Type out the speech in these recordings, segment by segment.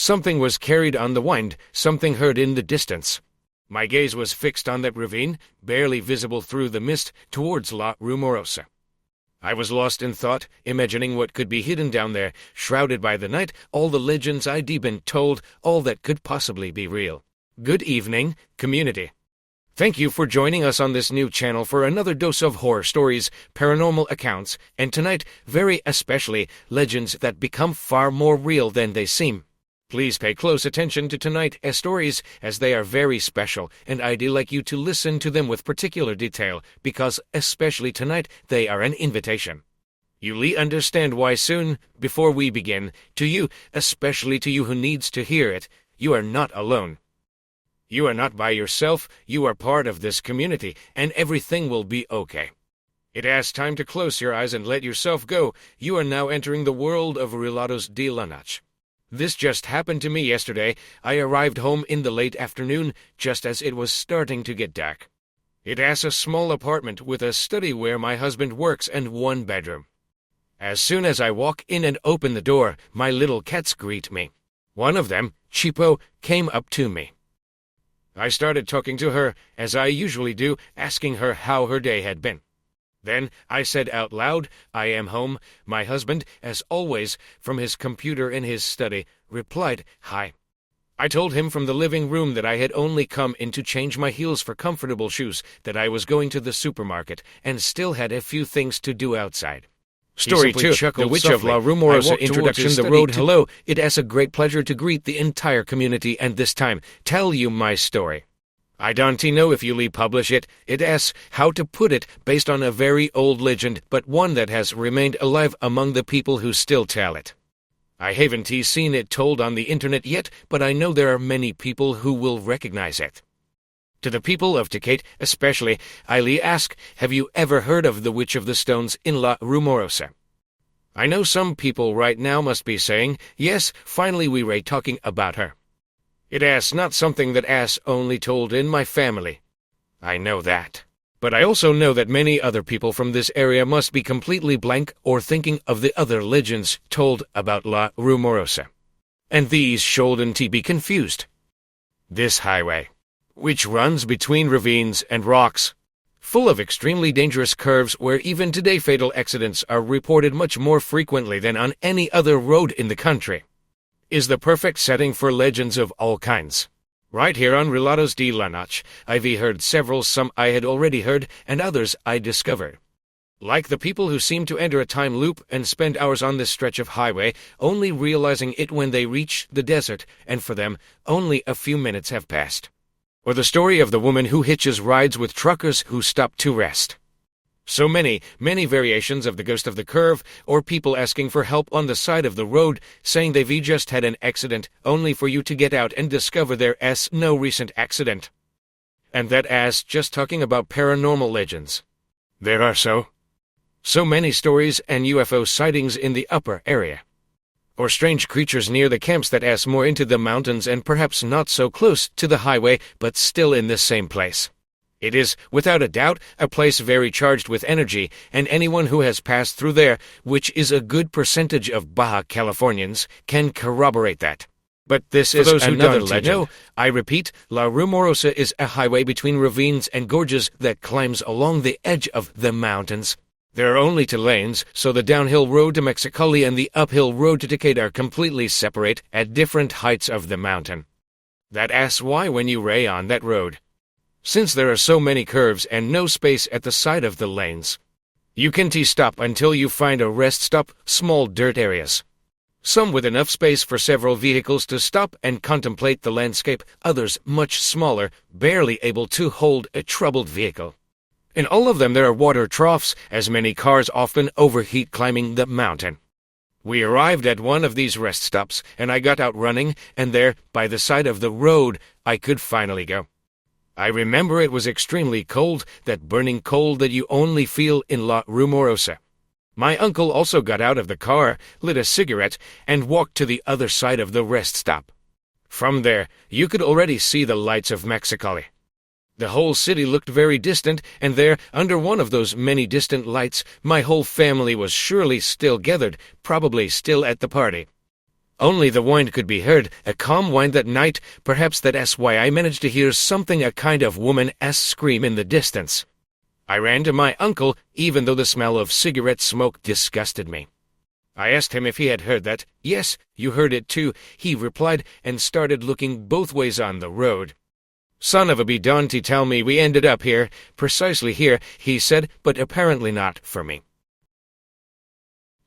Something was carried on the wind, something heard in the distance. My gaze was fixed on that ravine, barely visible through the mist, towards La Rumorosa. I was lost in thought, imagining what could be hidden down there, shrouded by the night, all the legends I'd been told, all that could possibly be real. Good evening, community. Thank you for joining us on this new channel for another dose of horror stories, paranormal accounts, and tonight, very especially, legends that become far more real than they seem. Please pay close attention to tonight's stories, as they are very special, and I'd like you to listen to them with particular detail, because, especially tonight, they are an invitation. You'll understand why soon. Before we begin, to you, especially to you who needs to hear it, you are not alone. You are not by yourself, you are part of this community, and everything will be okay. It is time to close your eyes and let yourself go. You are now entering the world of Relatos de la Noche. This just happened to me yesterday. I arrived home in the late afternoon, just as it was starting to get dark. It is a small apartment with a study where my husband works and one bedroom. As soon as I walk in and open the door, my little cats greet me. One of them, Chipo, came up to me. I started talking to her, as I usually do, asking her how her day had been. Then I said out loud, "I am home." My husband, as always, from his computer in his study, replied, "Hi." I told him from the living room that I had only come in to change my heels for comfortable shoes, that I was going to the supermarket, and still had a few things to do outside. Story 2, The Witch of La Rumorosa Introduction. The road. Hello, it is a great pleasure to greet the entire community and this time tell you my story. I don't know if you'll publish it. It is, how to put it, based on a very old legend, but one that has remained alive among the people who still tell it. I haven't seen it told on the internet yet, but I know there are many people who will recognize it. To the people of Tecate, especially, I ask, have you ever heard of the Witch of the Stones in La Rumorosa? I know some people right now must be saying, yes, finally we were talking about her. It is not something that is only told in my family. I know that. But I also know that many other people from this area must be completely blank or thinking of the other legends told about La Rumorosa. And these shouldn't be confused. This highway, which runs between ravines and rocks, full of extremely dangerous curves where even today fatal accidents are reported much more frequently than on any other road in the country, is the perfect setting for legends of all kinds. Right here on Relatos de la Noche, I've heard several, some I had already heard, and others I discovered. Like the people who seem to enter a time loop and spend hours on this stretch of highway, only realizing it when they reach the desert, and for them, only a few minutes have passed. Or the story of the woman who hitches rides with truckers who stop to rest. So many variations of the ghost of the curve, or people asking for help on the side of the road, saying they've just had an accident, only for you to get out and discover there is no recent accident. And that is just talking about paranormal legends. There are so many stories and UFO sightings in the upper area. Or strange creatures near the camps that is more into the mountains and perhaps not so close to the highway, but still in the same place. It is, without a doubt, a place very charged with energy, and anyone who has passed through there, which is a good percentage of Baja Californians, can corroborate that. But this is another legend. No, I repeat, La Rumorosa is a highway between ravines and gorges that climbs along the edge of the mountains. There are only 2 lanes, so the downhill road to Mexicali and the uphill road to Tecate are completely separate at different heights of the mountain. That is why when you ray on that road, since there are so many curves and no space at the side of the lanes, you can't stop until you find a rest stop, small dirt areas. Some with enough space for several vehicles to stop and contemplate the landscape, others much smaller, barely able to hold a troubled vehicle. In all of them there are water troughs, as many cars often overheat climbing the mountain. We arrived at one of these rest stops, and I got out running, and there, by the side of the road, I could finally go. I remember it was extremely cold, that burning cold that you only feel in La Rumorosa. My uncle also got out of the car, lit a cigarette, and walked to the other side of the rest stop. From there, you could already see the lights of Mexicali. The whole city looked very distant, and there, under one of those many distant lights, my whole family was surely still gathered, probably still at the party. Only the wind could be heard, a calm wind that night. Perhaps that's why I managed to hear something, a kind of woman-esque scream in the distance. I ran to my uncle, even though the smell of cigarette smoke disgusted me. I asked him if he had heard that. "Yes, you heard it too," he replied, and started looking both ways on the road. "Son of a b, don't you tell me we ended up here, precisely here," he said, but apparently not for me.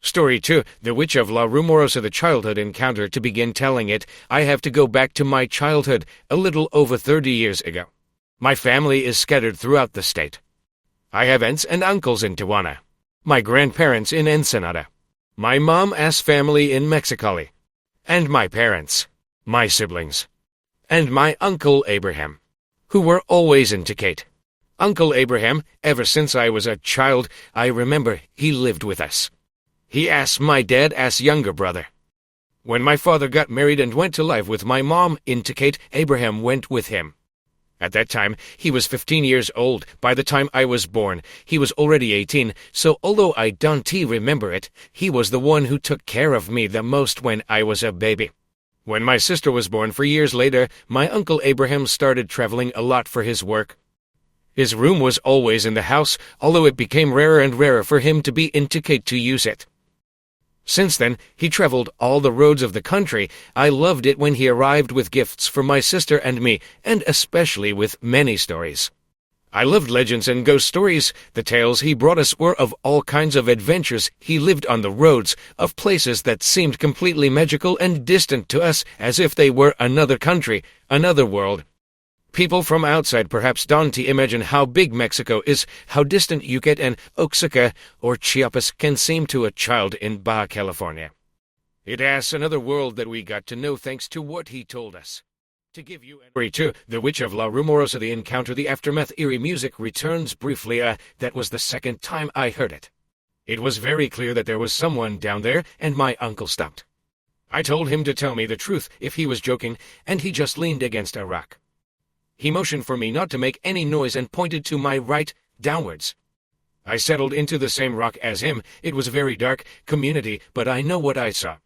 Story 2, The Witch of La Rumorosa, the childhood encounter. To begin telling it, I have to go back to my childhood, a little over 30 years ago. My family is scattered throughout the state. I have aunts and uncles in Tijuana, my grandparents in Ensenada, my mom's family in Mexicali, and my parents, my siblings, and my Uncle Abraham, who were always in Tecate. Uncle Abraham, ever since I was a child, I remember he lived with us. He asked my dad's younger brother. When my father got married and went to live with my mom in Tecate, Abraham went with him. At that time, he was 15 years old. By the time I was born, he was already 18, so although I don't remember it, he was the one who took care of me the most when I was a baby. When my sister was born 4 years later, my Uncle Abraham started traveling a lot for his work. His room was always in the house, although it became rarer and rarer for him to be in Tecate to use it. Since then, he traveled all the roads of the country. I loved it when he arrived with gifts for my sister and me, and especially with many stories. I loved legends and ghost stories. The tales he brought us were of all kinds of adventures. He lived on the roads, of places that seemed completely magical and distant to us, as if they were another country, another world. People from outside perhaps don't imagine how big Mexico is, how distant Yucatan and Oaxaca or Chiapas can seem to a child in Baja California. It is another world that we got to know thanks to what he told us. To give you a story 2, The Witch of La Rumorosa, the encounter, the aftermath. Eerie music returns briefly. That was the second time I heard it. It was very clear that there was someone down there, and my uncle stopped. I told him to tell me the truth if he was joking, and he just leaned against a rock. He motioned for me not to make any noise and pointed to my right, downwards. I settled into the same rock as him. It was very dark, community, but I know what I saw.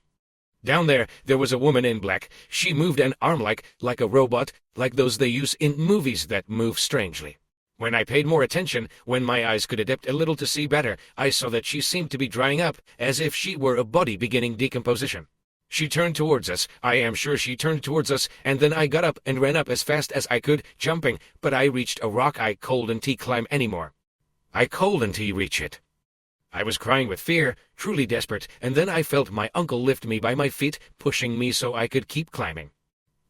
Down there was a woman in black. She moved an arm like a robot, like those they use in movies that move strangely. When I paid more attention, when my eyes could adapt a little to see better, I saw that she seemed to be drying up, as if she were a body beginning decomposition. She turned towards us. I am sure she turned towards us, and then I got up and ran up as fast as I could, jumping, but I reached a rock I couldn't climb anymore. I couldn't reach it. I was crying with fear, truly desperate, and then I felt my uncle lift me by my feet, pushing me so I could keep climbing.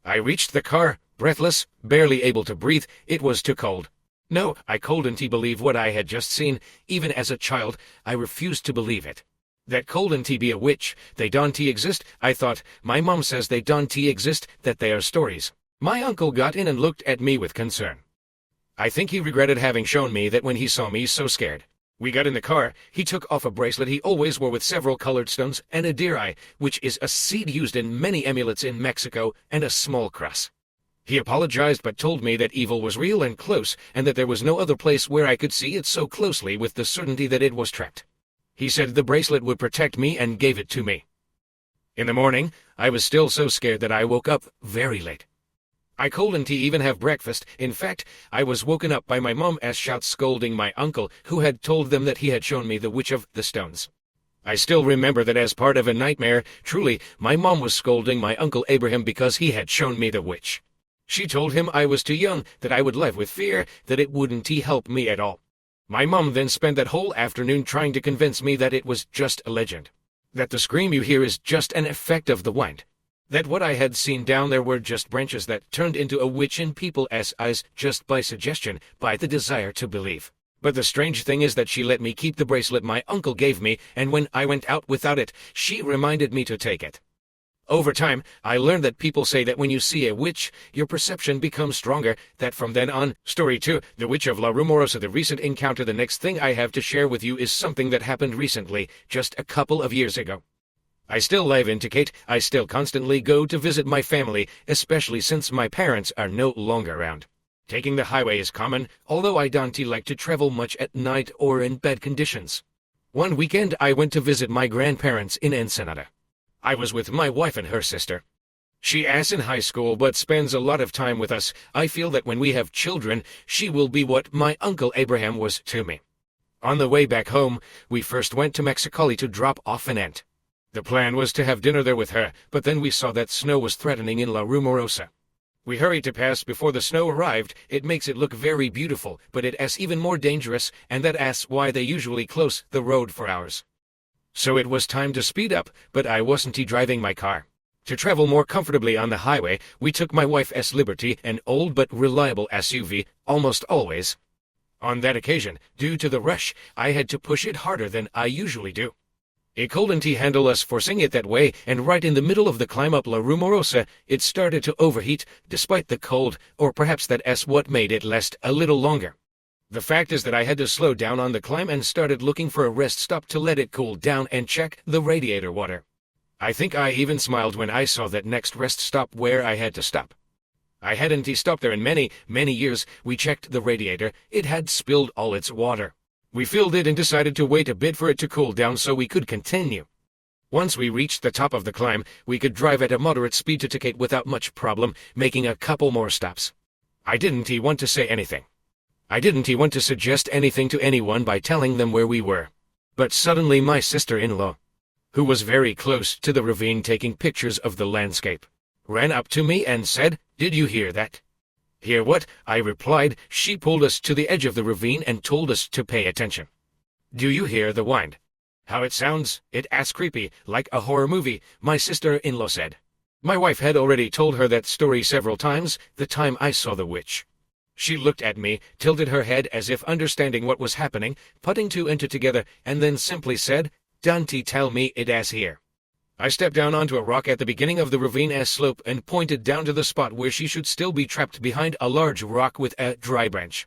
I reached the car, breathless, barely able to breathe. It was too cold. No, I couldn't believe what I had just seen. Even as a child, I refused to believe it. That couldn't be a witch. They don't exist. I thought, my mom says they don't exist, that they are stories. My uncle got in and looked at me with concern. I think he regretted having shown me that when he saw me so scared. We got in the car. He took off a bracelet he always wore with several colored stones and a deer eye, which is a seed used in many amulets in Mexico, and a small cross. He apologized but told me that evil was real and close, and that there was no other place where I could see it so closely with the certainty that it was trapped. He said the bracelet would protect me and gave it to me. In the morning, I was still so scared that I woke up very late. I couldn't even have breakfast. In fact, I was woken up by my mom's shouts scolding my uncle, who had told them that he had shown me the Witch of the Stones. I still remember that as part of a nightmare. Truly, my mom was scolding my Uncle Abraham because he had shown me the witch. She told him I was too young, that I would live with fear, that it wouldn't help me at all. My mom then spent that whole afternoon trying to convince me that it was just a legend. That the scream you hear is just an effect of the wind. That what I had seen down there were just branches that turned into a witch in people's eyes just by suggestion, by the desire to believe. But the strange thing is that she let me keep the bracelet my uncle gave me, and when I went out without it, she reminded me to take it. Over time, I learned that people say that when you see a witch, your perception becomes stronger, that from then on. Story 2, The Witch of La Rumorosa, the recent encounter. The next thing I have to share with you is something that happened recently, just a couple of years ago. I still live in Tecate. I still constantly go to visit my family, especially since my parents are no longer around. Taking the highway is common, although I don't like to travel much at night or in bad conditions. One weekend I went to visit my grandparents in Ensenada. I was with my wife and her sister. She is in high school but spends a lot of time with us. I feel that when we have children, she will be what my Uncle Abraham was to me. On the way back home, we first went to Mexicali to drop off an aunt. The plan was to have dinner there with her, but then we saw that snow was threatening in La Rumorosa. We hurried to pass before the snow arrived. It makes it look very beautiful, but it is even more dangerous, and that is why they usually close the road for hours. So it was time to speed up, but I wasn't driving my car. To travel more comfortably on the highway, we took my wife's Liberty, an old but reliable SUV, almost always. On that occasion, due to the rush, I had to push it harder than I usually do. It couldn't handle us forcing it that way, and right in the middle of the climb up La Rumorosa, it started to overheat, despite the cold, or perhaps that is what made it last a little longer. The fact is that I had to slow down on the climb and started looking for a rest stop to let it cool down and check the radiator water. I think I even smiled when I saw that next rest stop where I had to stop. I hadn't stopped there in many, many years. We checked the radiator. It had spilled all its water. We filled it and decided to wait a bit for it to cool down so we could continue. Once we reached the top of the climb, we could drive at a moderate speed to Tikate without much problem, making a couple more stops. I didn't want to say anything. I didn't want to suggest anything to anyone by telling them where we were. But suddenly my sister-in-law, who was very close to the ravine taking pictures of the landscape, ran up to me and said, "Did you hear that?" "Hear what?" I replied. She pulled us to the edge of the ravine and told us to pay attention. "Do you hear the wind? How it sounds? It is creepy, like a horror movie," my sister-in-law said. My wife had already told her that story several times, the time I saw the witch. She looked at me, tilted her head as if understanding what was happening, putting two and two together, and then simply said, "Don't tell me it is here." I stepped down onto a rock at the beginning of the ravine-ass slope and pointed down to the spot where she should still be trapped behind a large rock with a dry branch.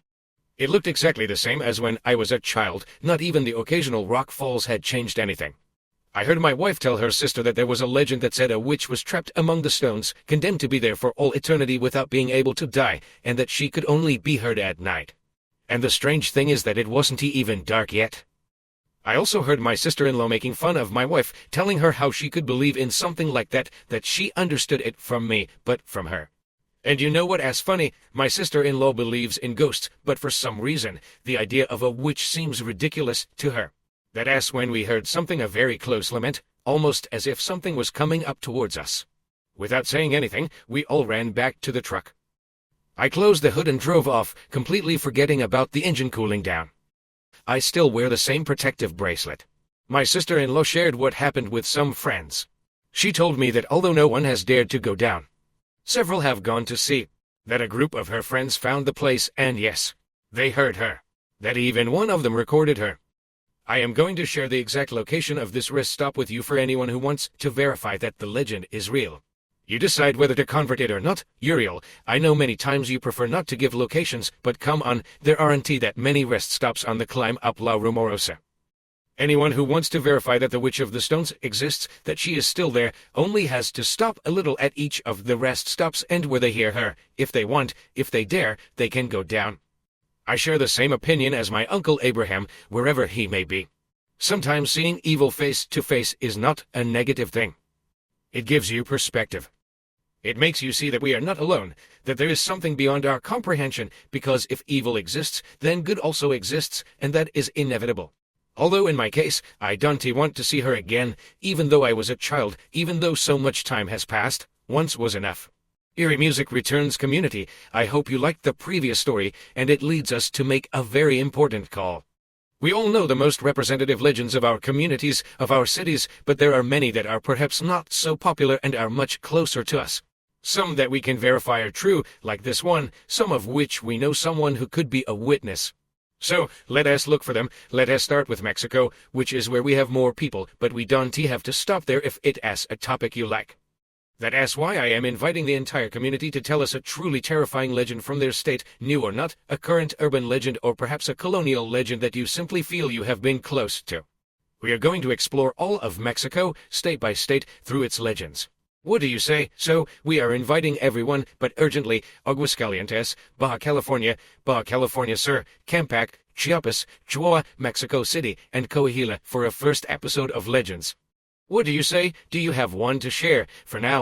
It looked exactly the same as when I was a child. Not even the occasional rock falls had changed anything. I heard my wife tell her sister that there was a legend that said a witch was trapped among the stones, condemned to be there for all eternity without being able to die, and that she could only be heard at night. And the strange thing is that it wasn't even dark yet. I also heard my sister-in-law making fun of my wife, telling her how she could believe in something like that she understood it from me, but from her. And you know what is funny? My sister-in-law believes in ghosts, but for some reason, the idea of a witch seems ridiculous to her. That is when we heard something, a very close lament, almost as if something was coming up towards us. Without saying anything, we all ran back to the truck. I closed the hood and drove off, completely forgetting about the engine cooling down. I still wear the same protective bracelet. My sister-in-law shared what happened with some friends. She told me that although no one has dared to go down, several have gone to see, that a group of her friends found the place and yes, they heard her, that even one of them recorded her. I am going to share the exact location of this rest stop with you for anyone who wants to verify that the legend is real. You decide whether to convert it or not. Uriel, I know many times you prefer not to give locations, but come on, there aren't that many rest stops on the climb up La Rumorosa. Anyone who wants to verify that the Witch of the Stones exists, that she is still there, only has to stop a little at each of the rest stops and where they hear her. If they want, if they dare, they can go down. I share the same opinion as my Uncle Abraham, wherever he may be. Sometimes seeing evil face to face is not a negative thing. It gives you perspective. It makes you see that we are not alone, that there is something beyond our comprehension, because if evil exists, then good also exists, and that is inevitable. Although in my case, I don't want to see her again, even though I was a child, even though so much time has passed, once was enough. Eerie Music Returns community, I hope you liked the previous story, and it leads us to make a very important call. We all know the most representative legends of our communities, of our cities, but there are many that are perhaps not so popular and are much closer to us. Some that we can verify are true, like this one, some of which we know someone who could be a witness. So, let us look for them. Let us start with Mexico, which is where we have more people, but we don't have to stop there if it is a topic you like. That is why I am inviting the entire community to tell us a truly terrifying legend from their state, new or not, a current urban legend or perhaps a colonial legend that you simply feel you have been close to. We are going to explore all of Mexico, state by state, through its legends. What do you say? So, we are inviting everyone, but urgently, Aguascalientes, Baja California Sur, Campeche, Chiapas, Chihuahua, Mexico City, and Coahuila for a first episode of Legends. What do you say? Do you have one to share? For now,